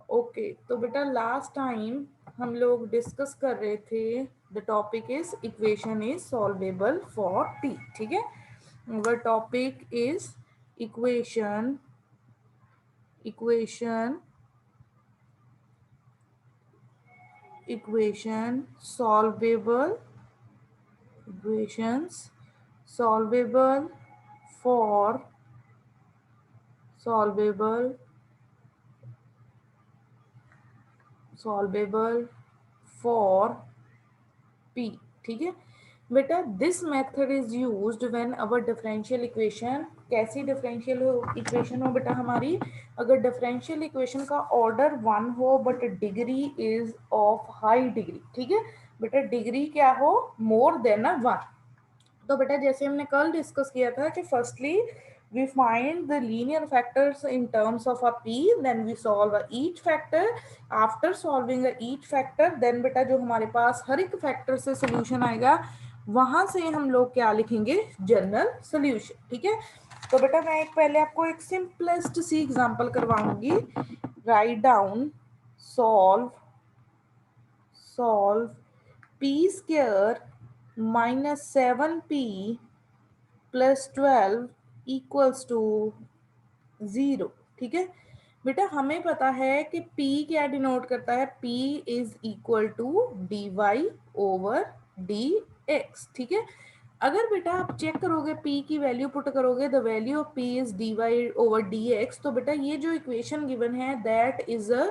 Okay तो बेटा last time हम लोग डिस्कस कर रहे थे the topic is equation is solvable for T. ठीक है, वह topic is equation equation equation equations solvable for solvable solvable for P. ठीक है बेटा, this method is used when our differential equation, कैसी डिफरेंशियल इक्वेशन हो बेटा हमारी, अगर डिफरेंशियल इक्वेशन का ऑर्डर वन हो but degree is of high degree. ठीक है बेटा, डिग्री क्या हो, मोर देन अ वन। तो बेटा जैसे हमने कल डिस्कस किया था कि firstly we find the linear factors in terms of a p, then we solve a each factor. After solving a each factor, then बेटा जो हमारे पास हर एक फैक्टर से सोल्यूशन आएगा वहां से हम लोग क्या लिखेंगे, जनरल सोल्यूशन। ठीक है, तो बेटा मैं एक पहले आपको एक सिंपलेस्ट सी एग्जांपल करवाऊंगी। Write down solve solve p square minus 7p plus 12 equals to 0। ठीक है बेटा, हमें पता है कि p क्या डिनोट करता है, p is equal to d y over d x. ठीक है, अगर बेटा आप चेक करोगे p की वैल्यू पुट करोगे, the value of p is d y over d x, तो बेटा ये जो इक्वेशन गिवन है that is a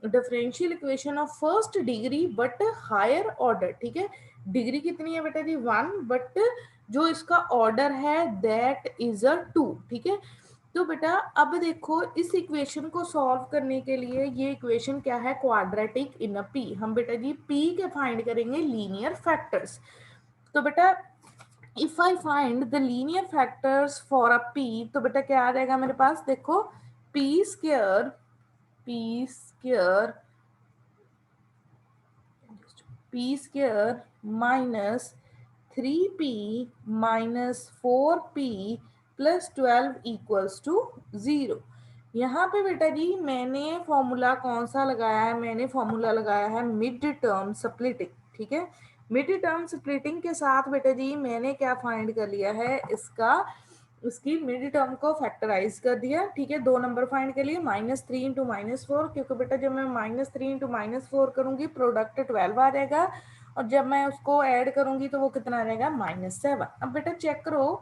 differential equation of first degree but higher order. ठीक है, डिग्री कितनी है बेटा जी, वन, बट जो इसका ऑर्डर है दैट इज अ टू। ठीक है, तो बेटा अब देखो इस इक्वेशन को सॉल्व करने के लिए, ये इक्वेशन क्या है, क्वाड्रेटिक इन अ पी। हम बेटा जी पी के फाइंड करेंगे लीनियर फैक्टर्स। तो बेटा if I find the linear factors for a p, तो बेटा क्या आ जाएगा मेरे पास, देखो p square minus 3p minus 4p plus 12 equals to 0। यहाँ पे बेटा जी मैंने फॉर्मूला कौन सा लगाया है, मैंने फॉर्मूला लगाया है मिड टर्म स्प्लिटिंग। ठीक है, मिड टर्म स्प्लिटिंग के साथ बेटा जी मैंने क्या फाइंड कर लिया है, उसकी मिड टर्म को फैक्टराइज कर दिया। ठीक है, दो नंबर फाइंड के लिए -3 इंटू -4, क्योंकि बेटा जब मैं -3 इंटू -4 करूंगी प्रोडक्ट 12 आ जाएगा, और जब मैं उसको ऐड करूंगी तो वो कितना आ जाएगा, -7। अब बेटा चेक करो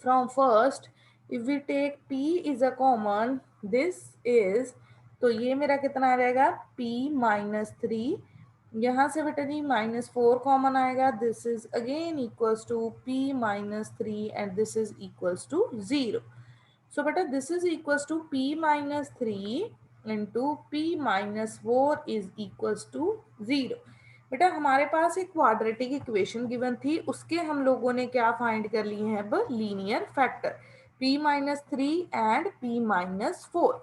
from first, if we take p is a common, this is, तो ये मेरा कितना आ जाएगा, p -3, यहाँ से बेटा जी -4 कॉमन आएगा, this is again equals to p -3 and this is equals to 0। So बेटा this is equals to p -3 into p -4 is equals to 0। बेटा हमारे पास एक क्वाड्रेटिक इक्वेशन गिवन थी, उसके हम लोगों ने क्या फाइंड कर लिए हैं, अब linear factor p -3 and p -4।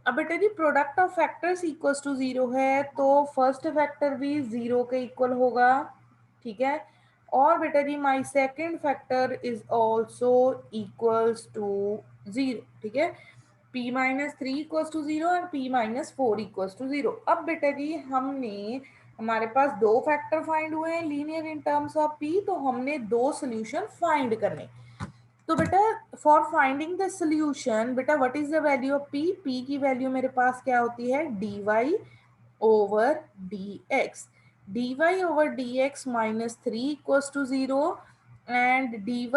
अब बेटा जी product of factors equals to 0 है, तो फर्स्ट फैक्टर भी 0 के इक्वल होगा। ठीक है, और बेटा जी my second factor is also equals to 0। ठीक है, p -3 इक्वल्स टू 0 और p -4 इक्वल्स टू 0। अब बेटा जी हमारे पास दो फैक्टर फाइंड हुए हैं linear in terms of p, तो हमने दो सोल्यूशन फाइंड करने। तो बेटा फॉर फाइंडिंग द सोल्यूशन, बेटा what is the value of p, p की वैल्यू मेरे पास क्या होती है, dy over dx, dy over dx -3 equals to 0 and dy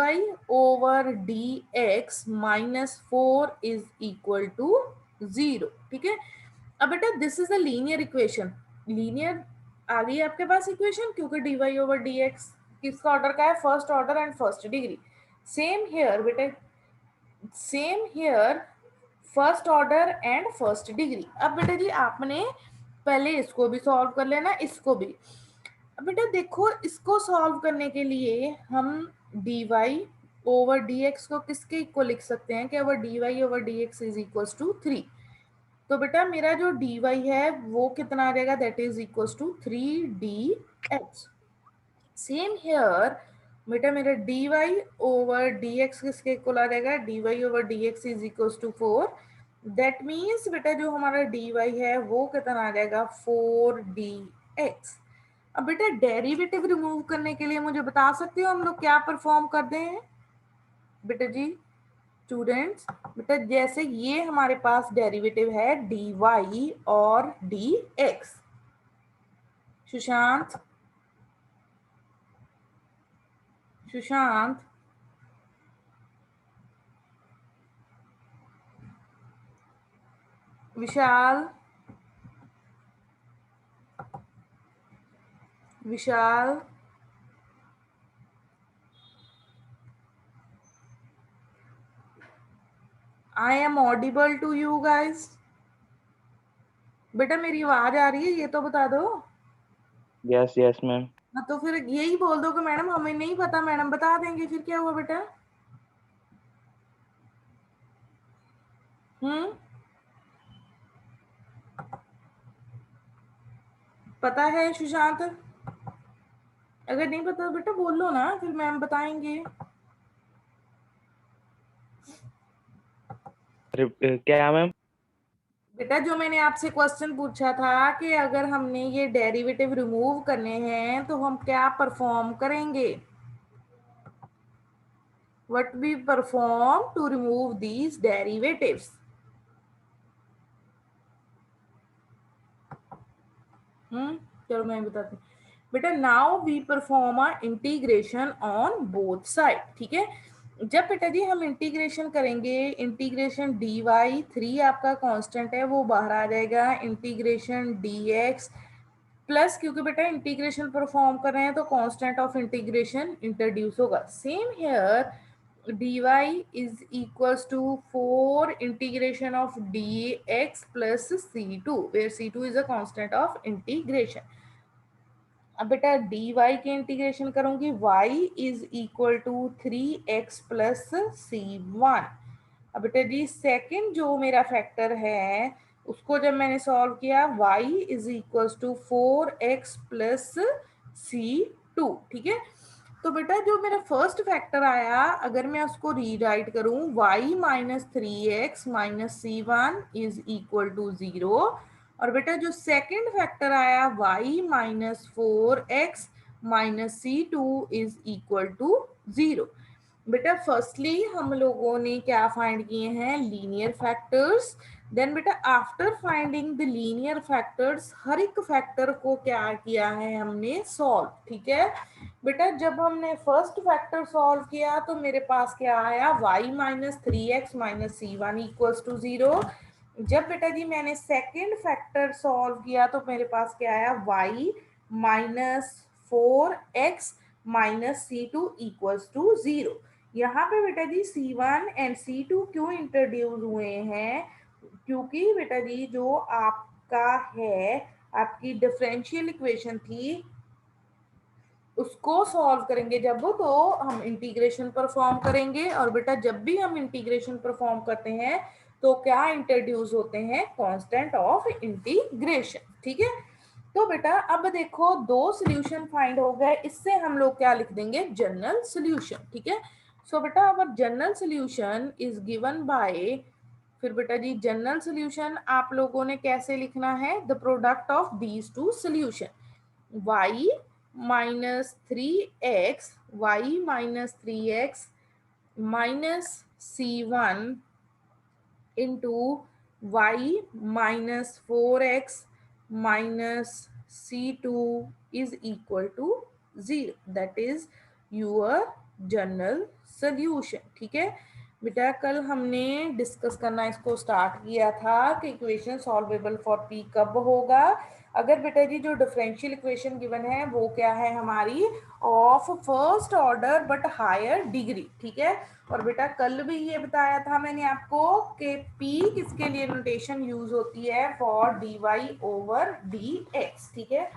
over dx -4 is equal to 0। ठीक है, अब बेटा this is a linear equation, linear आ गई आपके पास इक्वेशन, क्योंकि dy over dx किसका ऑर्डर का है, first order and first degree. Same here बेटा, same here first order and first degree. अब बेटा जी आपने पहले इसको भी सॉल्व कर लेना, इसको भी। अब बेटा देखो इसको सॉल्व करने के लिए हम dy ओवर dx को किसके इक्वल लिख सकते हैं, कि our dy over dx is equals to 3। तो बेटा मेरा जो dy है वो कितना आ जाएगा, that is equals to 3dx। Same here बेटा मेरा d y over d x किसके इक्वल आ जाएगा, d y over d x is equal to 4। That means बेटा जो हमारा डी वाई है वो कितना आ जाएगा 4dx। अब बेटा डेरिवेटिव रिमूव करने के लिए मुझे बता सकते हो हम लोग क्या परफॉर्म कर रहे हैं बेटा जी स्टूडेंट्स। बेटा जैसे ये हमारे पास डेरिवेटिव है डी वाई और d x. Sushant, Sushant, Vishal, Vishal, I am audible to you guys. बेटा मेरी आवाज आ रही है ये तो बता दो। Yes yes ma'am. हाँ तो फिर यही बोल दो कि मैडम हमें नहीं पता, मैडम बता देंगे, फिर क्या हुआ बेटा। पता है सुशांत? अगर नहीं पता तो बेटा बोल लो ना, फिर मैम बताएंगे। क्या मैम? बेटा जो मैंने आपसे क्वेश्चन पूछा था कि अगर हमने ये डेरिवेटिव रिमूव करने हैं तो हम क्या परफॉर्म करेंगे, what we perform to remove these derivatives. चलो मैं बताती हूँ बेटा। Now we perform a integration on both side. ठीक है, जब बेटा जी हम इंटीग्रेशन करेंगे, इंटीग्रेशन डी वाई 3 आपका कांस्टेंट है वो बाहर आ जाएगा, इंटीग्रेशन डी एक्स प्लस, क्योंकि बेटा इंटीग्रेशन परफॉर्म कर रहे हैं तो कांस्टेंट ऑफ इंटीग्रेशन इंट्रोड्यूस होगा। Same here dy is equals to 4 integration of dx plus c2 where c2 is a constant of integration। अब बेटा dy के इंटीग्रेशन करूंगी, y is equal to 3x plus c1। अब बेटा जी second जो मेरा factor है उसको जब मैंने सॉल्व किया, y is equal to 4x plus c2। ठीक है, तो बेटा जो मेरा फर्स्ट फैक्टर आया अगर मैं उसको रीराइट करूं, y minus 3x minus c1 is equal to 0। और बेटा जो सेकंड फैक्टर आया y minus 4x minus c2 is equal to 0। बेटा फर्स्टली हम लोगों ने क्या फाइंड किए हैं, लीनियर फैक्टर्स। देन बेटा after finding the linear factors हर एक फैक्टर को क्या किया है हमने सॉल्व। ठीक है बेटा, जब हमने फर्स्ट फैक्टर सॉल्व किया तो मेरे पास क्या आया, y minus 3x minus c1 equals to 0। जब बेटा जी मैंने सेकेंड फैक्टर सॉल्व किया तो मेरे पास क्या आया, y minus 4x minus c2 equals to 0। यहाँ पे बेटा जी c1 एंड c2 क्यों इंट्रोड्यूस हुए हैं, क्योंकि बेटा जी जो आपका है आपकी डिफरेंशियल इक्वेशन थी उसको सॉल्व करेंगे जब तो हम इंटीग्रेशन परफॉर्म करेंगे। और बेटा जब भी हम इंटीग्रेशन परफॉर्म करते हैं तो क्या इंट्रोड्यूस होते हैं, कांस्टेंट ऑफ इंटीग्रेशन। ठीक है, तो बेटा अब देखो दो सॉल्यूशन फाइंड हो गए, इससे हम लोग क्या लिख देंगे, जनरल सॉल्यूशन। ठीक है, सो बेटा our general solution is given by, फिर बेटा जी जनरल सॉल्यूशन आप लोगों ने कैसे लिखना है, the product of these to solution, y minus 3x, y minus 3x minus c1 into y minus 4x minus c2 is equal to 0। That is your general solution. ठीक है बेटा, कल हमने डिस्कस करना इसको स्टार्ट किया था कि इक्वेशन सॉल्वेबल फॉर p कब होगा, अगर बेटा जी जो डिफरेंशियल इक्वेशन गिवन है वो क्या है हमारी, of first order but higher degree. ठीक है, और बेटा कल भी ये बताया था मैंने आपको कि p किसके लिए नोटेशन यूज होती है, फॉर dy ओवर dx। ठीक है,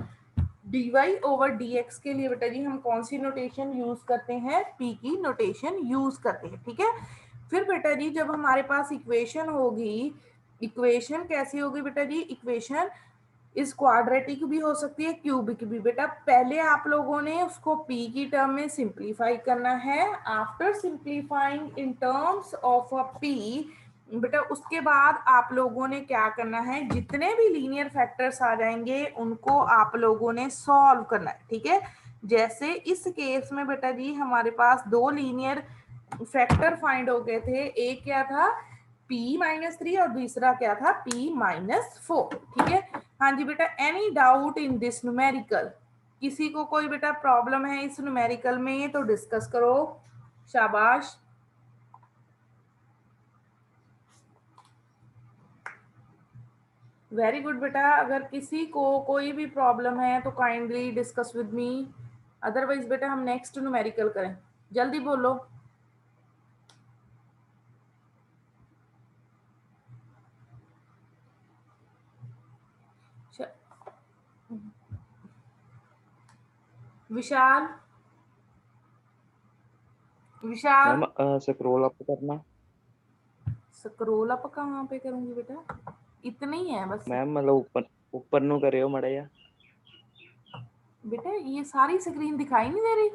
dy ओवर dx के लिए बेटा जी हम कौन सी नोटेशन यूज करते हैं, p की नोटेशन यूज करते हैं। ठीक है, फिर बेटा जी जब हमारे पास इक्वेशन होगी, इक्वेशन कैसी होगी बेटा जी, इक्वेशन इस क्वाड्रेटिक भी हो सकती है, क्यूबिक भी। बेटा पहले आप लोगों ने उसको p की टर्म में सिंप्लीफाई करना है। After simplifying in terms of a p, बेटा उसके बाद आप लोगों ने क्या करना है, जितने भी लीनियर फैक्टर्स आ जाएंगे उनको आप लोगों ने सॉल्व करना है। ठीक है, जैसे इस केस में बेटा जी हमारे पास दो लीनियर फैक्टर फाइंड हो गए थे, एक क्या था p-3 और दूसरा क्या था p-4। ठीक है, हाँ जी बेटा, any doubt in this numerical? किसी को कोई बेटा प्रॉब्लम है इस न्यूमेरिकल में तो डिस्कस करो, शाबाश। वेरी गुड बेटा, अगर किसी को कोई भी प्रॉब्लम है तो kindly discuss with me, otherwise बेटा हम नेक्स्ट न्यूमेरिकल करें, जल्दी बोलो। विशाल, विशाल। मैम स्क्रॉल अप करना। स्क्रॉल अप कहाँ पे करूंगी बेटा, इतना ही है बस। मैम मतलब ऊपर ऊपर नु करियो मड़ा या। बेटा ये सारी स्क्रीन दिखाई नहीं दे रही?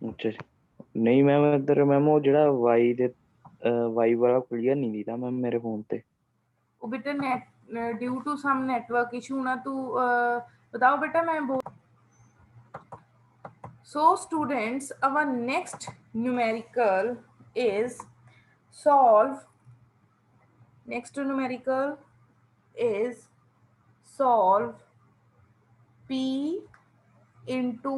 अच्छा जी। नहीं मैम इधर मैम वो जड़ा वाई दे वाई वाला क्लियर नहीं दिखता मैम मेरे फोन पे। वो बेटा net, due to some network issue ना, तू बताओ बेटा, मैं बोल। So students, our next numerical is solve, next numerical is solve p into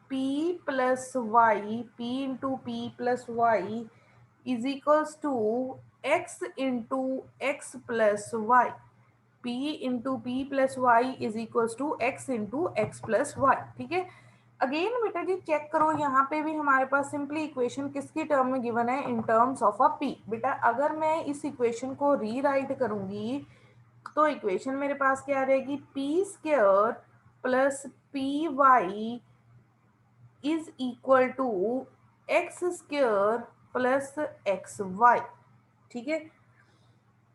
p plus y, p into p plus y is equals to x into x plus y, p into p plus y is equals to x into x plus y। ठीक है, again बेटा जी check करो, यहाँ पे भी हमारे पास simply equation किसकी term में गिवन है, इन टर्म्स ऑफ अ p। बेटा अगर मैं इस इक्वेशन को रीराइट करूंगी तो इक्वेशन मेरे पास क्या रहेगी, p square plus P y is equal to x square plus x y. ठीक है,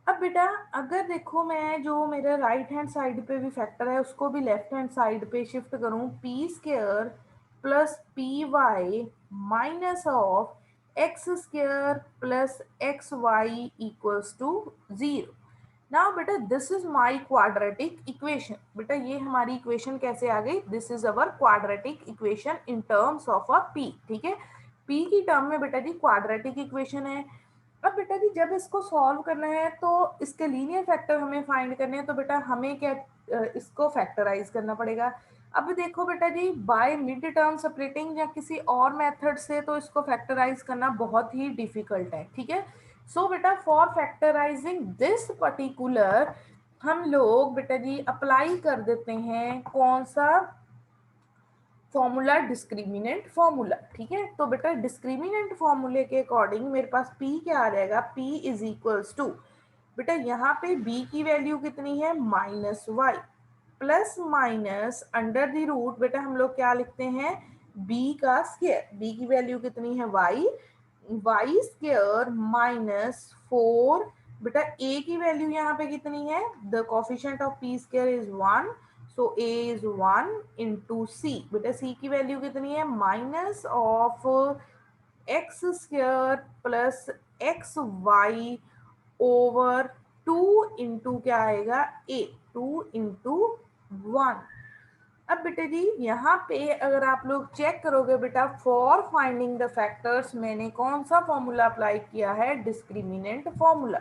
अब बेटा अगर देखो मैं जो मेरे राइट हैंड साइड पे भी फैक्टर है उसको भी लेफ्ट हैंड साइड पे शिफ्ट करूं, P square plus P Y minus of x square plus x Y equals to 0। Now बेटा this is my quadratic equation. बेटा ये हमारी इक्वेशन कैसे आ गई, this is our quadratic equation in terms of a p। ठीक है, p की टर्म में बेटा जी क्वाड्रेटिक इक्वेशन है। अब बेटा जी जब इसको सॉल्व करना है तो इसके लीनियर फैक्टर हमें फाइंड करने हैं, तो बेटा हमें क्या इसको फैक्टराइज करना पड़ेगा। अब देखो बेटा जी बाय मिड टर्म स्प्लिटिंग या किसी और मेथड से तो इसको फैक्टराइज करना बहुत ही डिफिकल्ट है। ठीक है, सो बेटा फॉर फैक्टराइजिंग दिस पर्टिकुलर हम लोग बेटा जी अप्लाई कर देते हैं कौन सा फॉर्मूला, डिस्क्रिमिनेंट फॉर्मूला। ठीक है, तो बेटा डिस्क्रिमिनेंट फॉर्मूले के अकॉर्डिंग मेरे पास p क्या आ जाएगा, p इज इक्वल्स टू, बेटा यहाँ पे b की वैल्यू कितनी है -y plus minus under the root, बेटा हम लोग क्या लिखते हैं b का स्क्वायर, b की वैल्यू कितनी है y स्क्वायर -4, बेटा a की वैल्यू यहाँ पे कितनी है, the coefficient of p square is 1, so a is 1 into c, बेटा c की वैल्यू कितनी है minus of x square plus x y over 2 into क्या आएगा a, 2 इंटू 1। अब बेटा जी यहाँ पे अगर आप लोग चेक करोगे बेटा, फॉर फाइंडिंग द फैक्टर्स मैंने कौन सा फॉर्मूला अप्लाई किया है, डिस्क्रिमिनेंट फॉर्मूला।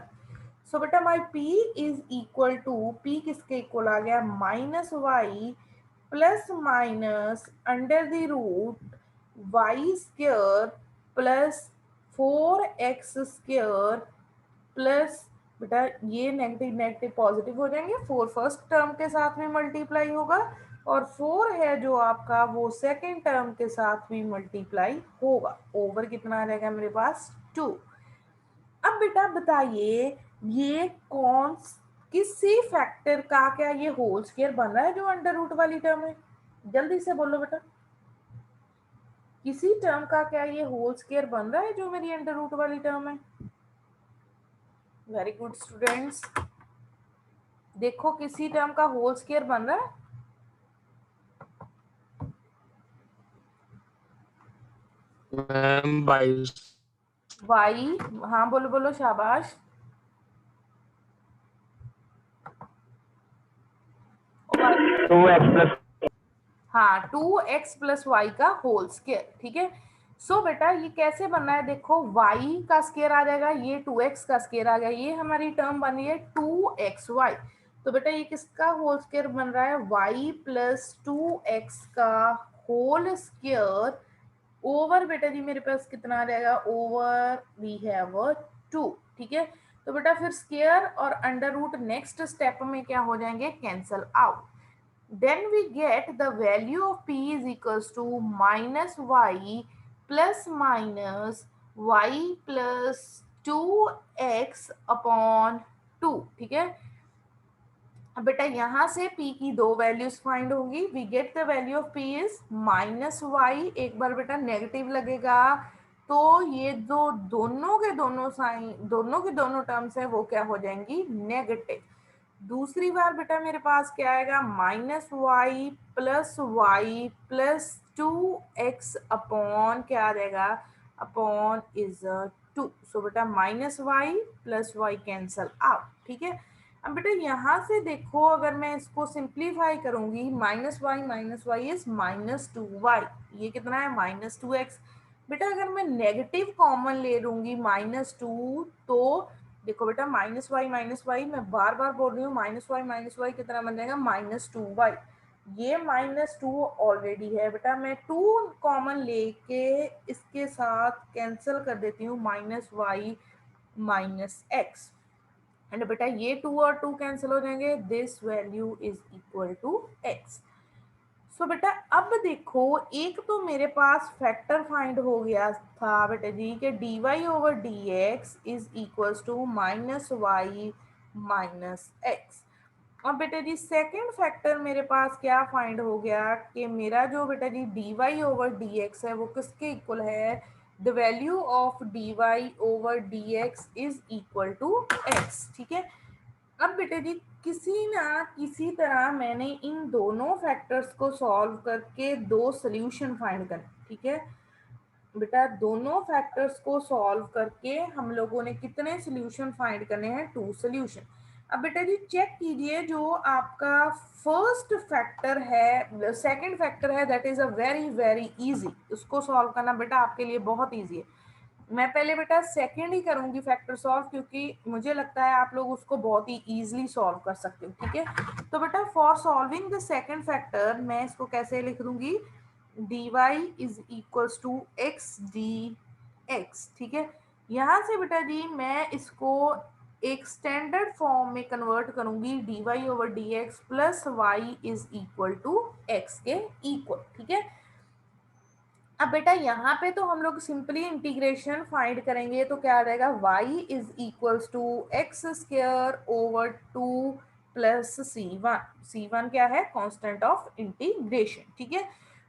सो बेटा my p is equal to, p किसके इक्वल आ गया -y plus minus under the root y square plus 4x square plus, बेटा ये नेगेटिव नेगेटिव पॉजिटिव हो जाएंगे, 4 फर्स्ट टर्म के साथ भी मल्टीप्लाई होगा और 4 है जो आपका वो सेकेंड टर्म के साथ भी मल्टीप्लाई होगा, ओवर कितना आ जाएगा मेरे पास 2। अब बेटा बताइए ये कौन किसी फैक्टर का क्या ये होल स्क्वायर बन रहा है जो अंडर रूट वाली टर्म है, जल्दी से बोलो बेटा, किसी टर्म का क्या ये होल स्क्वायर बन रहा है जो मेरी अंडर रूट वाली टर्म है। वेरी गुड स्टूडेंट्स, देखो किसी टर्म का होल स्क्वायर बन रहा है, मैम 22। वाई, हाँ बोलो बोलो, शाबाश। टू एक्स प्लस हाँ 2x प्लस वाई का होल स्क्वायर, ठीक है। सो बेटा ये कैसे बनना है, देखो y का स्क्वायर आ जाएगा, ये 2x का स्क्वायर आ गया, ये हमारी टर्म बन रही है 2xy। तो बेटा ये किसका होल स्क्वायर बन रहा है, y प्लस 2x का होल स्क्वायर ओवर, बेटा जी मेरे पास कितना आ जाएगा, ओवर वी हैव 2, ठीक है। तो बेटा फिर स्क्वायर और अंडर रूट नेक्स्ट स्टेप में क्या हो जाएंगे, cancel out. Then we get the value of p is equals to minus y plus minus y plus 2x upon 2, ठीक है। अब बेटा यहाँ से p की दो वैल्यूज फाइंड होगी, we get the value of p is minus y, एक बार बेटा नेगेटिव लगेगा तो ये जो दोनों के दोनों साइन, दोनों के दोनों टर्म्स है वो क्या हो जाएंगी, नेगेटिव। दूसरी बार बेटा मेरे पास क्या आएगा, minus y plus 2x upon क्या आ जाएगा, अपॉन इज 2। सो बेटा minus y plus y cancel out, ठीक है। अब बेटा यहाँ से देखो अगर मैं इसको सिंप्लीफाई करूंगी, माइनस वाई इज -2y, ये कितना है -2x। बेटा अगर मैं नेगेटिव कॉमन ले लूंगी -2, तो देखो बेटा माइनस वाई मैं बार बार बोल रही हूँ, माइनस वाई कितना बन जाएगा, -2y। ये -2 ऑलरेडी है बेटा, मैं 2 कॉमन लेके इसके साथ कैंसिल कर देती हूँ, -y -x, एंड बेटा ये 2 और 2 कैंसिल हो जाएंगे, this value is equal to x। So बेटा अब देखो, एक तो मेरे पास फैक्टर फाइंड हो गया था बेटा जी कि d y over d x is equals to -y -x। अब बेटा जी सेकंड फैक्टर मेरे पास क्या फाइंड हो गया कि मेरा जो बेटा जी d y over d x है वो किसके इक्वल है, the value of d y over d x is equal to x, ठीक है। अब बेटे जी किसी ना किसी तरह मैंने इन दोनों फैक्टर्स को सॉल्व करके दो सोल्यूशन फाइंड करने, ठीक है बेटा। दोनों फैक्टर्स को सॉल्व करके हम लोगों ने कितने सोल्यूशन फाइंड करने हैं, 2 सोल्यूशन। अब बेटा जी चेक कीजिए, जो आपका फर्स्ट फैक्टर है, सेकंड फैक्टर है, that is a very very easy, उसको सॉल्व करना बेटा आपके लिए बहुत इजी है। मैं पहले बेटा सेकंड ही करूंगी फैक्टर सॉल्व, क्योंकि मुझे लगता है आप लोग उसको बहुत ही इजीली सॉल्व कर सकते हो, ठीक है। तो बेटा for solving the second factor मैं इसको कैसे लिख दूंगी, dy is equals to x D x, ठीक है। यहाँ से बेटा जी मैं इसको एक स्टैंडर्ड फॉर्म में कन्वर्ट करूंगी, dy over d x plus y is equal to x के इक्वल, ठीक है। अब बेटा यहाँ पे तो हम लोग सिंपली इंटीग्रेशन फाइंड करेंगे, तो क्या आ जाएगा, y is equals to x square over 2 plus c1 क्या है, कांस्टेंट ऑफ इंटीग्रेशन, ठीक है।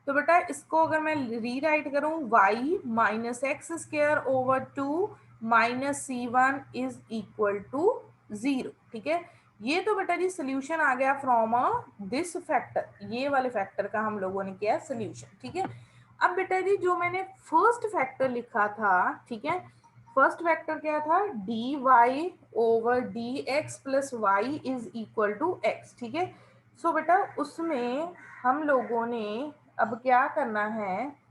तो बेटा इसको अगर मैं रीराइट करूं, y minus x square over 2 minus c1 is equal to 0, ठीक है। ये तो बेटा जी सोल्यूशन आ गया फ्रॉम दिस फैक्टर, ये वाले फैक्टर का हम लोगों ने किया सोल्यूशन, ठीक है। अब बेटा जी जो मैंने फर्स्ट फैक्टर लिखा था, ठीक है, फर्स्ट फैक्टर क्या था, d y over d x plus y is equal to x, ठीक है। सो बेटा उसमें हम लोगों ने अब क्या करना है,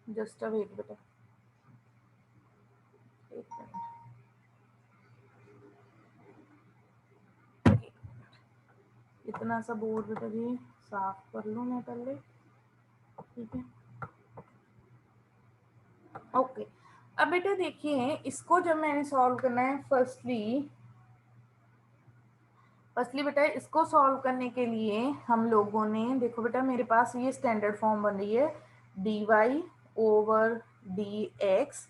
जस्ट अ वेट बेटा, एक मिनट, इतना सा बोर्ड बेटा जी साफ कर लूँ मैं पहले, ठीक है, ओके। अब बेटा देखिए इसको जब मैंने सॉल्व करना है, फर्स्टली बेटा इसको सॉल्व करने के लिए हम लोगों ने, देखो बेटा मेरे पास ये स्टैंडर्ड फॉर्म बन रही है, dy over d x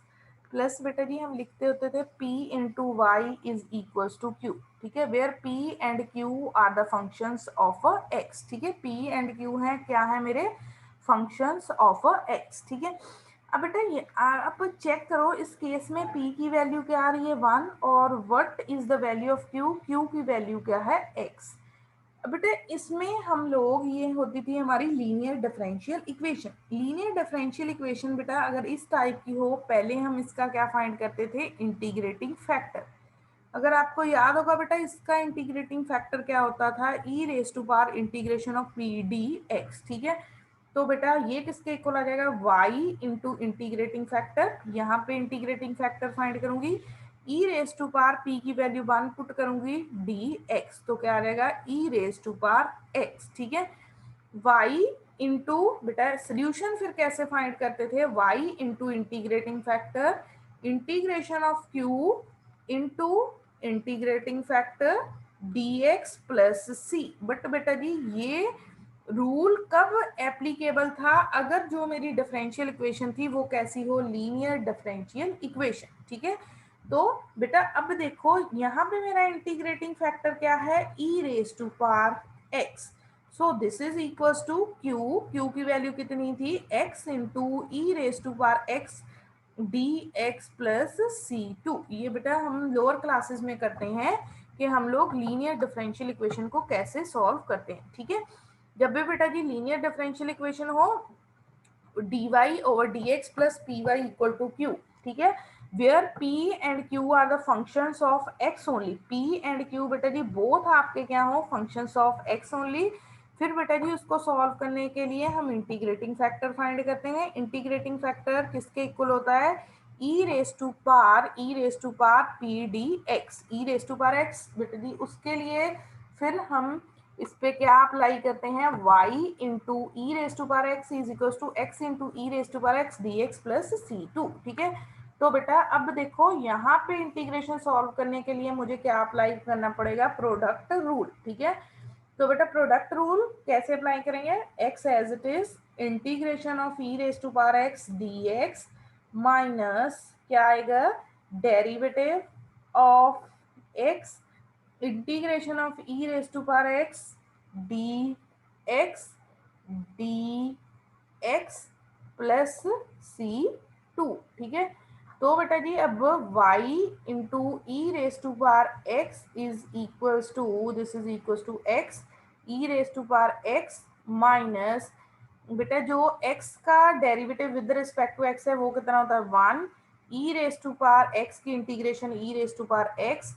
plus बेटा जी हम लिखते होते थे p into y is equals to q, ठीक है, where p and q are the functions of x, ठीक है, p एंड q है क्या है मेरे फंक्शंस ऑफ x, ठीक है। अब बेटा ये आप चेक करो इस केस में p की वैल्यू क्या आ रही है 1 और what is the value of q, q की वैल्यू क्या है x। अब बेटा इसमें हम लोग ये होती थी हमारी linear differential equation. Linear differential equation बेटा अगर इस टाइप की हो, पहले हम इसका क्या फाइंड करते थे, इंटीग्रेटिंग फैक्टर। अगर आपको याद होगा बेटा इसका इंटीग्रेटिंग फैक्टर क्या होता था, E raise to power integration of P D x, ठीक है। तो बेटा ये किसके इक्वल आ जाएगा, y इंटू इंटीग्रेटिंग फैक्टर, यहाँ पे इंटीग्रेटिंग फैक्टर फाइंड करूंगी, ई रेज टू पावर p की वैल्यू 1 पुट करूंगी dx, तो क्या आ जाएगा ई रेज टू पावर x, ठीक है। y इंटू बेटा सोल्यूशन फिर कैसे फाइंड करते थे, y into integrating factor integration of q into integrating factor dx plus c। But बेटा जी ये रूल कब एप्लीकेबल था, अगर जो मेरी डिफरेंशियल इक्वेशन थी वो कैसी हो, लीनियर डिफरेंशियल इक्वेशन, ठीक है। तो बेटा अब देखो यहाँ पे मेरा इंटीग्रेटिंग फैक्टर क्या है, E raise to power X, so this is equals to Q, Q की वैल्यू कितनी थी X into E raise to power x D x plus C two. ये बेटा हम लोअर क्लासेस में करते हैं कि हम लोग लीनियर डिफरेंशियल इक्वेशन को कैसे सॉल्व करते हैं, ठीक है। जब भी बेटा जी लीनियर डिफरेंशियल इक्वेशन हो dy over dx plus py equal to q, ठीक है, where p and q are the functions of x only, p and q बेटा जी बोथ आपके क्या हो functions of x only। फिर बेटा जी उसको सॉल्व करने के लिए हम इंटीग्रेटिंग फैक्टर फाइंड करते हैं। इंटीग्रेटिंग फैक्टर किसके इक्वल होता है, E raise to power P D X, E raise to power X बेटा जी, उसके लिए फिर हम इस पे क्या अप्लाई करते हैं, y into E raise to power x is equal to x into E raise to power x D x plus C two, ठीक है। तो बेटा अब देखो यहाँ पे इंटीग्रेशन सॉल्व करने के लिए मुझे क्या अप्लाई करना पड़ेगा, प्रोडक्ट रूल, ठीक है। तो बेटा प्रोडक्ट रूल कैसे अप्लाई करेंगे, x as it is integration of e raise to power x D x minus क्या आएगा, derivative of x integration of e raise to power x D x plus C two, ठीक है। तो बेटा जी अब y into E raise to power x is equals to, this is equals to x E raise to power x minus बेटा जो x का derivative with respect to x है वो कितना होता है 1 e raise to power x की integration e raise to power x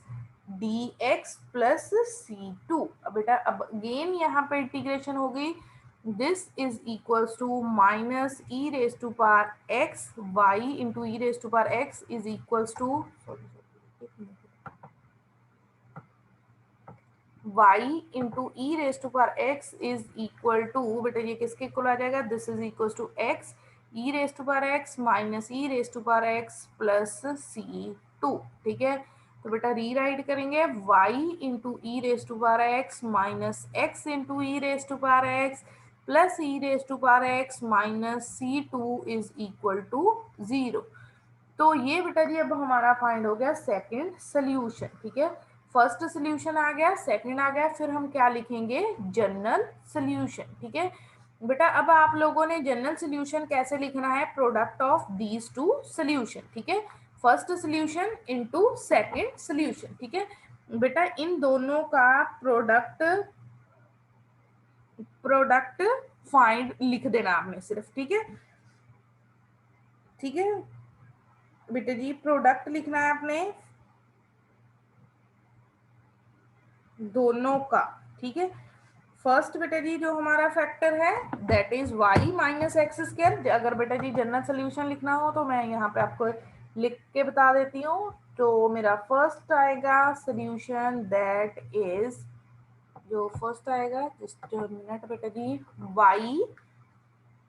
dx plus C two. अब बेटा अब अगेन यहाँ पे इंटीग्रेशन हो गई, this is equals to minus e raise to power x y into E raise to power x is equals to y into E raise to power x is equal to बेटा ये किसके equal आ जाएगा, this is equal to x e raise to power x minus e raise to power x plus C two, ठीक है। तो बेटा rewrite करेंगे y into E raise to power x minus x into E raise to power x plus e raise to power x minus c two is equal to 0। तो ये बेटा जी अब हमारा फाइंड हो गया सेकंड सोल्यूशन, ठीक है। फर्स्ट सोल्यूशन आ गया, सेकंड आ गया, फिर हम क्या लिखेंगे, जनरल सोल्यूशन, ठीक है। बेटा अब आप लोगों ने जनरल सोल्यूशन कैसे लिखना है, product of these two solution, ठीक है, first solution into second solution, ठीक है। बेटा इन दोनों का प्रोडक्ट फाइंड लिख देना आपने सिर्फ, ठीक है, ठीक है बेटा जी, प्रोडक्ट लिखना है आपने दोनों का, ठीक है। फर्स्ट बेटा जी जो हमारा फैक्टर है that is y minus x square. अगर बेटा जी जनरल सोल्यूशन लिखना हो तो मैं यहाँ पे आपको लिख के बता देती हूँ। तो मेरा फर्स्ट आएगा सोल्यूशन दैट इज, जो फर्स्ट आएगा जस्ट मिनट बेटा जी,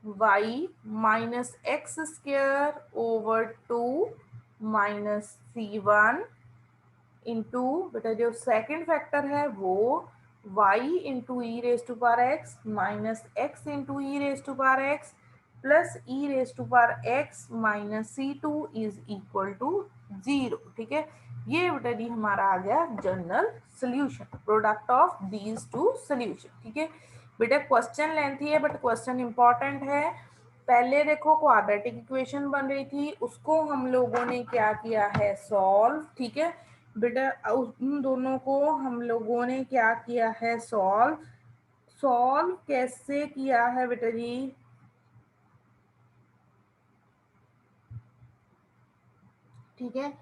y minus x square over 2 minus c1 into बेटा जो सेकंड फैक्टर है वो y into E raise to power x minus x into E raise to power x plus e raise to power x minus C2 is equal to 0। ठीक है, ये बेटा जी हमारा आ गया general solution, product of these two solution. ठीक है बेटा, क्वेश्चन लेंथी है बट क्वेश्चन इंपॉर्टेंट है। पहले देखो क्वाड्रेटिक इक्वेशन बन रही थी, उसको हम लोगों ने क्या किया है, सॉल्व। ठीक है बेटा, उन दोनों को हम लोगों ने क्या किया है, सॉल्व। सॉल्व कैसे किया है बेटा जी, ठीक है,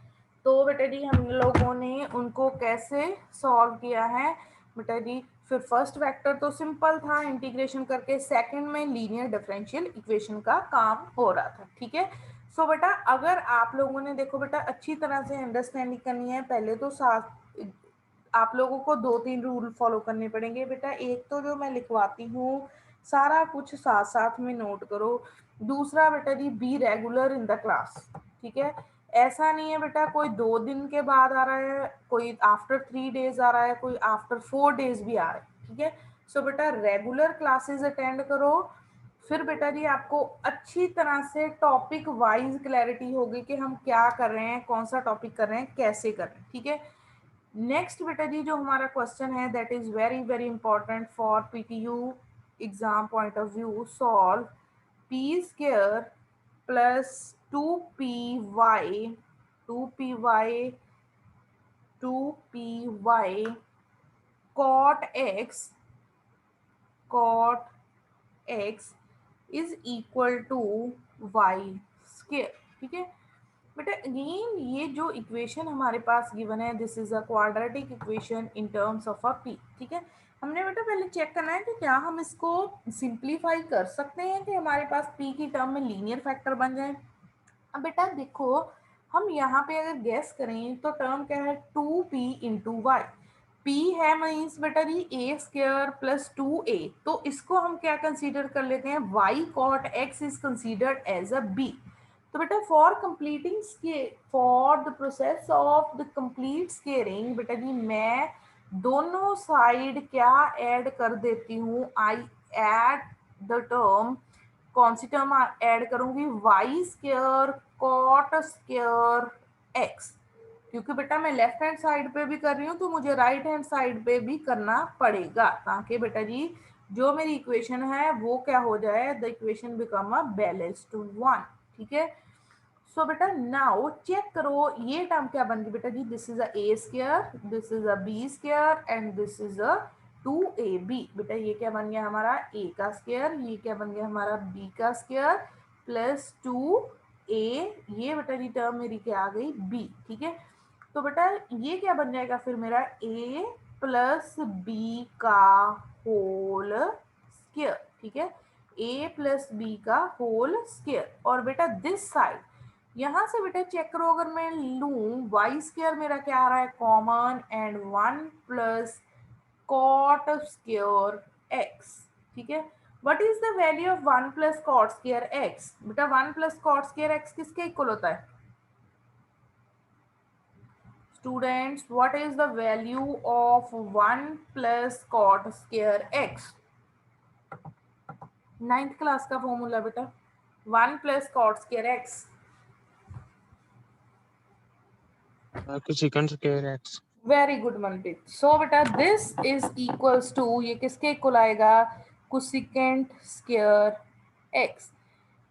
तो बेटा जी हम लोगों ने उनको कैसे सॉल्व किया है बेटा जी। फिर फर्स्ट वेक्टर तो सिंपल था, इंटीग्रेशन करके सेकंड में लीनियर डिफरेंशियल इक्वेशन का काम हो रहा था। ठीक है, सो बेटा अगर आप लोगों ने देखो बेटा अच्छी तरह से अंडरस्टैंडिंग करनी है, पहले तो साथ आप लोगों को 2-3 रूल फॉलो करने पड़ेंगे बेटा। एक तो जो मैं लिखवाती हूँ सारा कुछ साथ साथ में नोट करो। दूसरा बेटा जी, be regular in the class. ठीक है, ऐसा नहीं है बेटा कोई 2 दिन के बाद आ रहा है, कोई आफ्टर 3 डेज आ रहा है, कोई आफ्टर 4 डेज भी आ रहा है। ठीक है, सो बेटा रेगुलर क्लासेस अटेंड करो, फिर बेटा जी आपको अच्छी तरह से टॉपिक वाइज क्लैरिटी होगी कि हम क्या कर रहे हैं, कौन सा टॉपिक कर रहे हैं, कैसे कर रहे हैं। ठीक है, नेक्स्ट बेटा जी जो हमारा क्वेश्चन है that is very very important for PTU exam point of view, solve p square plus 2py 2py cot x is equal to y square. ठीक है बेटा, अगेन ये जो इक्वेशन हमारे पास गिवन है, this is a quadratic equation in terms of a p। ठीक है, हमने बेटा पहले चेक करना है कि क्या हम इसको सिंप्लीफाई कर सकते हैं कि हमारे पास p की टर्म में लीनियर फैक्टर बन जाए। अब बेटा देखो, हम यहाँ पे अगर गैस करें तो टर्म क्या है, 2p इंटू वाई। p है मीन्स बेटा जी a स्क्वायर प्लस 2a, तो इसको हम क्या कंसीडर कर लेते हैं, y cot x is considered as a b। तो बेटा for the process of the complete squaring बेटा जी मैं दोनों साइड क्या ऐड कर देती हूँ, आई एड द टर्म, कौन सी टर्म ऐड करूंगी, y square cot square x, क्योंकि बेटा मैं लेफ्ट हैंड साइड पे भी कर रही हूँ तो मुझे राइट हैंड साइड पे भी करना पड़ेगा, ताकि बेटा जी जो मेरी इक्वेशन है वो क्या हो जाए, the equation become a balanced one. ठीक है, सो बेटा नाउ चेक करो ये टर्म क्या बन गई बेटा जी, this is a square, this is b square and this is 2ab। बेटा ये क्या बन गया हमारा a का स्क्वायर, ये क्या बन गया हमारा b का स्क्वायर प्लस 2a, ये बेटा जी टर्म मेरी क्या आ गई b। ठीक है, तो बेटा ये क्या बन जाएगा फिर मेरा a प्लस b का होल स्क्वायर। ठीक है, a प्लस b का होल स्क्वायर, और बेटा दिस साइड यहाँ से बेटा चेक करो, अगर मैं लूँ वाई स्क्वायर मेरा क्या आ रहा है common, and 1 plus cot square X. ठीक है, what is the value of 1 plus cot square X, बेटा 1 प्लस कॉट स्क्वायर एक्स किसके इक्वल होता है students, what is the value of 1 plus cot square X, 9th class का formula बेटा, 1 plus cot square X secant square x. Very good Manpreet. So बेटा this is equals to, ये किसके equal आएगा, cosecant square x.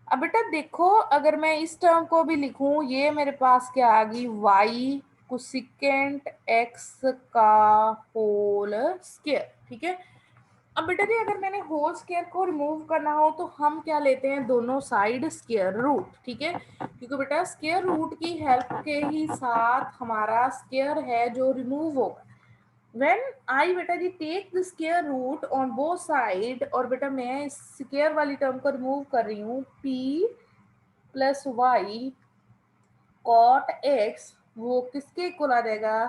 अब बेटा देखो अगर मैं इस टर्म को भी लिखूं, ये मेरे पास क्या आ गई, y कोसेकेंट एक्स का होल स्क्वायर। ठीक है, अब बेटा जी अगर मैंने होल स्क्वायर को रिमूव करना हो तो हम क्या लेते हैं, दोनों साइड स्क्वायर रूट। ठीक है, क्योंकि बेटा स्क्वायर रूट की हेल्प के ही साथ हमारा स्क्वायर है जो रिमूव होगा। व्हेन आई बेटा जी take the square root on both side, और बेटा मैं इस स्क्वायर वाली टर्म को रिमूव कर रही हूँ, p plus y cot x वो किसके इक्वल आ जाएगा,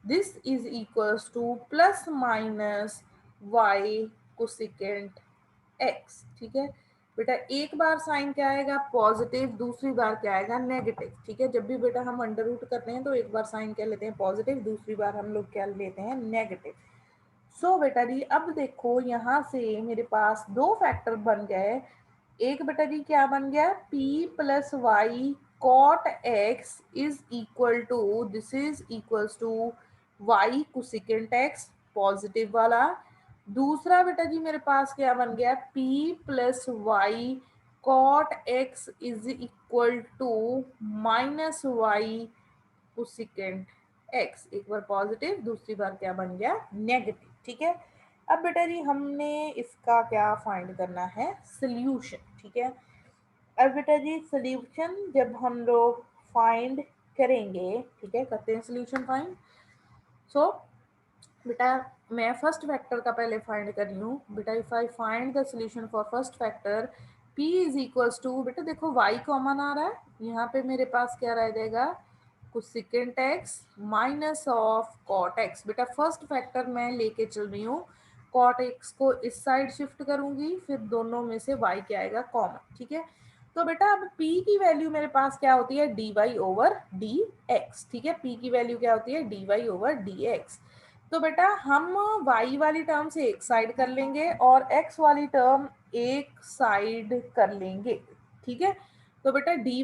this is equals to plus minus y cosecant x. ठीक है बेटा, एक बार साइन क्या आएगा पॉजिटिव, दूसरी बार क्या आएगा नेगेटिव। ठीक है, जब भी बेटा हम अंडर रूट करते हैं तो एक बार साइन क्या लेते हैं पॉजिटिव, दूसरी बार हम लोग क्या लेते हैं नेगेटिव। सो बेटा जी अब देखो यहाँ से मेरे पास दो फैक्टर बन गए, एक बेटा जी क्या बन गया, p plus y cot x is equal to, this is equals to y cosecant x positive वाला। दूसरा बेटा जी मेरे पास क्या बन गया, p plus y cot x is equal to minus y cosecant x, एक बार पॉजिटिव दूसरी बार क्या बन गया, नेगेटिव। ठीक है, अब बेटा जी हमने इसका क्या फाइंड करना है, सोल्यूशन। ठीक है, अब बेटा जी सोल्यूशन जब हम लोग फाइंड करेंगे, ठीक है, करते हैं सोल्यूशन फाइंड। सो बेटा मैं फर्स्ट वेक्टर का पहले फाइंड कर रही हूँ। बेटा if I find the solution for first vector p is equals to, बेटा देखो y कॉमन आ रहा है, यहाँ पे मेरे पास क्या रह जाएगा, cosecant x minus of cot x। बेटा फर्स्ट फैक्टर मैं लेके चल रही हूँ, कॉट x को इस साइड शिफ्ट करूंगी, फिर दोनों में से y क्या आएगा, कॉमन। ठीक है, तो बेटा अब p की वैल्यू मेरे पास क्या होती है, dy ओवर dx। ठीक है, p की वैल्यू क्या होती है, dy ओवर dx। तो बेटा हम y वाली टर्म से एक साइड कर लेंगे और x वाली टर्म एक साइड कर लेंगे। ठीक है, तो बेटा dy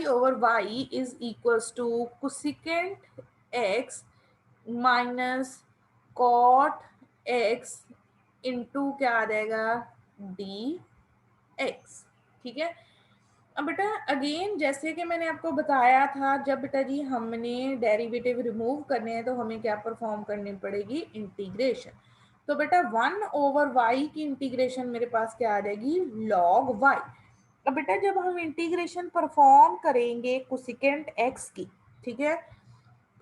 over y is equals to cosecant x minus cot x into क्या आ जाएगा, dx। ठीक है, अब बेटा अगेन जैसे कि मैंने आपको बताया था, जब बेटा जी हमने डेरिवेटिव रिमूव करने हैं तो हमें क्या परफॉर्म करनी पड़ेगी, इंटीग्रेशन। तो बेटा 1 ओवर y की इंटीग्रेशन मेरे पास क्या आ जाएगी, log y। अब बेटा जब हम इंटीग्रेशन परफॉर्म करेंगे कोसेकेंट x की, ठीक है,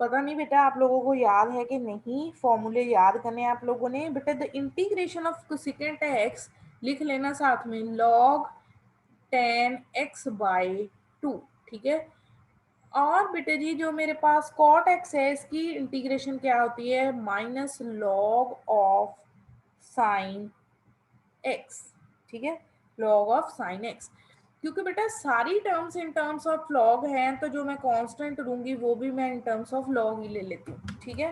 पता नहीं बेटा आप लोगों को याद है कि नहीं, फॉर्मूले याद करने आप लोगों ने। बेटा the integration of cosecant x लिख लेना साथ में, log tan x बाई 2। ठीक है, और बेटे जी जो मेरे पास cot x है, इसकी इंटीग्रेशन क्या होती है, minus log of sine x। ठीक है, लॉग ऑफ साइन x, क्योंकि बेटा सारी terms in terms of log हैं, तो जो मैं कांस्टेंट लूंगी वो भी मैं इन टर्म्स ऑफ लॉग ही ले लेती हूँ। ठीक है,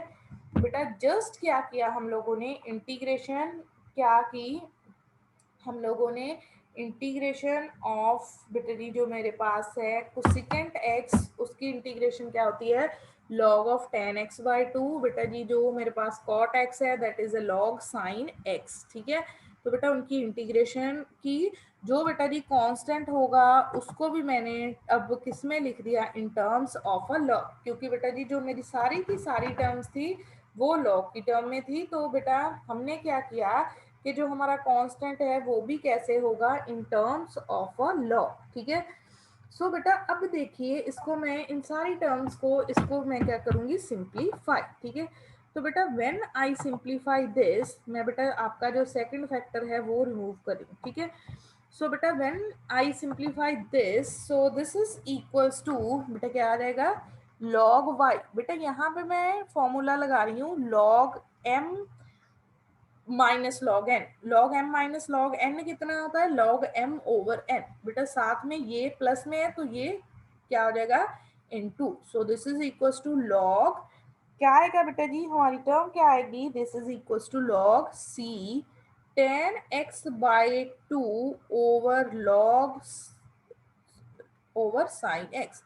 बेटा जस्ट क्या किया हम लोगों ने, इंटीग्रेशन क्या की हम लोगों ने, इंटीग्रेशन ऑफ बेटा जी जो मेरे पास है कोसेकेंट x, उसकी इंटीग्रेशन क्या होती है, log of tan x by 2। बेटा जी जो मेरे पास cot x है that is a log sin x। ठीक है, तो बेटा उनकी इंटीग्रेशन की, जो बेटा जी कांस्टेंट होगा उसको भी मैंने अब किस में लिख दिया, इन टर्म्स ऑफ अ log, क्योंकि बेटा जी जो मेरी सारी की सारी टर्म्स थी वो log की टर्म में थी। तो बेटा हमने क्या किया कि जो हमारा कांस्टेंट है वो भी कैसे होगा, इन टर्म्स ऑफ अ लॉग। ठीक है, सो बेटा अब देखिए इसको मैं इन सारी टर्म्स को, इसको मैं क्या करूंगी, सिंप्लीफाई। ठीक है, तो बेटा व्हेन आई सिंप्लीफाई दिस, मैं बेटा आपका जो सेकंड फैक्टर है वो रिमूव करूँ। ठीक है, सो बेटा when I simplify this, so this is equals to, बेटा क्या आ जाएगा, log y। बेटा यहाँ पे मैं फॉर्मूला लगा रही हूँ, log m minus log n. Log m minus log n कितना होता है, लॉग एम ओवर एन। बेटा साथ में ये प्लस में है तो ये क्या हो जाएगा, into. So this is equals to log, क्या आएगा बेटा जी, हमारी टर्म क्या आएगी, this is equals to log c tan x by 2 over log over sine x।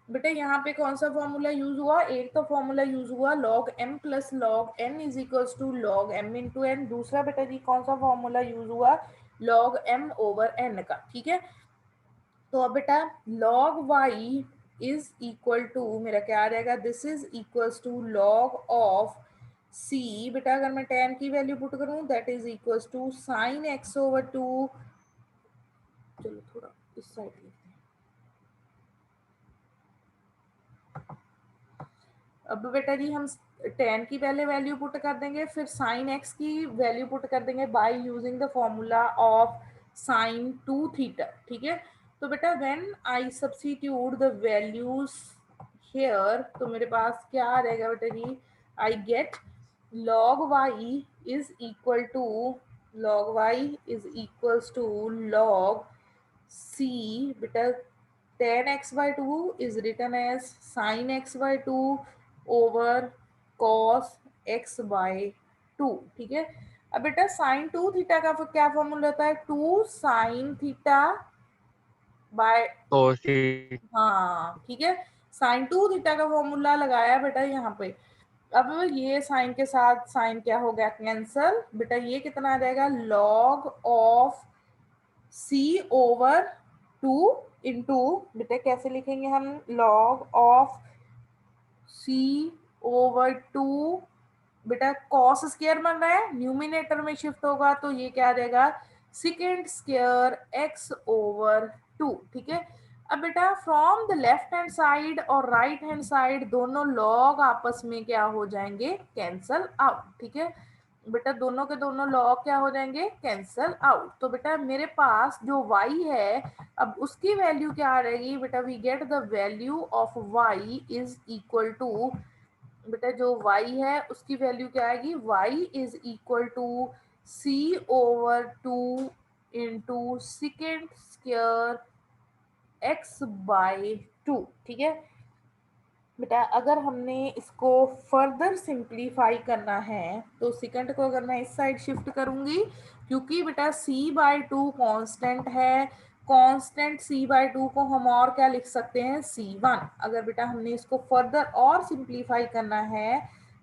बेटा यहाँ पे कौन सा फॉर्मूला यूज हुआ, एक तो फॉर्मूला यूज हुआ log m plus log n is equals to log m into n. दूसरा बेटा जी कौन सा फॉर्मूला यूज हुआ, log m ओवर n का। ठीक है, तो अब बेटा log y is equal to मेरा क्या आ जाएगा, this is equals to log of c। बेटा अगर मैं tan की वैल्यू पुट करूं that is equals to sine x over 2, चलो थोड़ा इस साइड लिखते हैं। अब बेटा जी हम tan की पहले वैल्यू पुट कर देंगे, फिर sin x की वैल्यू पुट कर देंगे by using the formula of sin 2 थीटा। ठीक है, तो बेटा when I substitute the values here, तो मेरे पास क्या आ जाएगा बेटा जी, I get log y is equal to, log y is equals to log c। बेटा tan x by 2 is written as sin x by 2 over cos x by 2। ठीक है, अब बेटा साइन 2 थीटा का क्या फॉर्मूला होता है, 2 sine theta by, cos theta हाँ ठीक है, साइन 2 थीटा का फॉर्मूला लगाया बेटा यहाँ पे। अब ये साइन के साथ साइन क्या हो गया, कैंसल। बेटा ये कितना आ जाएगा, log of c over 2 into, बेटा कैसे लिखेंगे हम, लॉग ऑफ सी ओवर 2, बेटा कॉस स्क्वायर बन रहा है, न्यूमिनेटर में शिफ्ट होगा तो ये क्या आ जाएगा, सेकेंड स्क्वायर एक्स ओवर 2। ठीक है, अब बेटा from the left hand side और राइट हैंड साइड दोनों लॉग आपस में क्या हो जाएंगे, कैंसल आउट। ठीक है बेटा, दोनों के दोनों लॉग क्या हो जाएंगे, कैंसल आउट। तो बेटा मेरे पास जो y है, अब उसकी वैल्यू क्या आ रहेगी बेटा, we get the value of y is equal to, बेटा जो y है उसकी वैल्यू क्या आएगी, y is equal to c over 2 into second square x by 2। ठीक है बेटा, अगर हमने इसको फर्दर सिंप्लीफाई करना है तो सेकंड को अगर मैं इस साइड शिफ्ट करूंगी, क्योंकि बेटा c/2 कांस्टेंट है, कांस्टेंट c/2 को हम और क्या लिख सकते हैं, c1। अगर बेटा हमने इसको फर्दर और सिंप्लीफाई करना है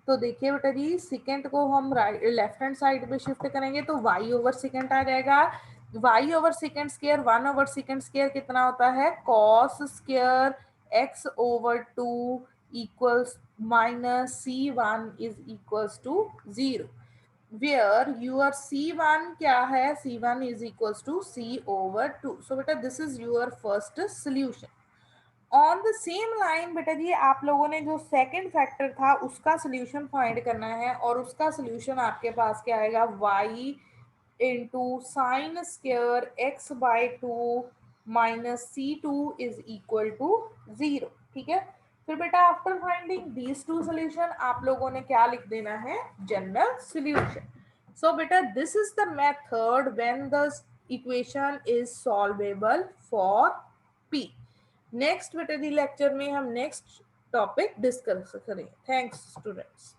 तो देखिए बेटा जी, सेकंड को हम लेफ्ट हैंड साइड पे शिफ्ट करेंगे तो y ओवर सेकंड आ जाएगा, y over second square 1 over second square कितना होता है, cos square x over 2 equals minus c1 is equals to 0, where your c1 क्या है, c1 is equals to c over 2। so बेटा this is your first solution। On the same line बेटा जी, आप लोगों ने जो सेकंड फैक्टर था उसका सोल्यूशन फाइंड करना है, और उसका सोल्यूशन आपके पास क्या आएगा, y into sine square x by 2 minus c2 is equal to 0। ठीक है, फिर बेटा after finding these two solution आप लोगों ने क्या लिख देना है, जनरल सोल्यूशन। सो बेटा this is the method when the equation is solvable for p। Next बेटा दी लेक्चर में हम नेक्स्ट टॉपिक डिस्कस करेंगे। Thanks students.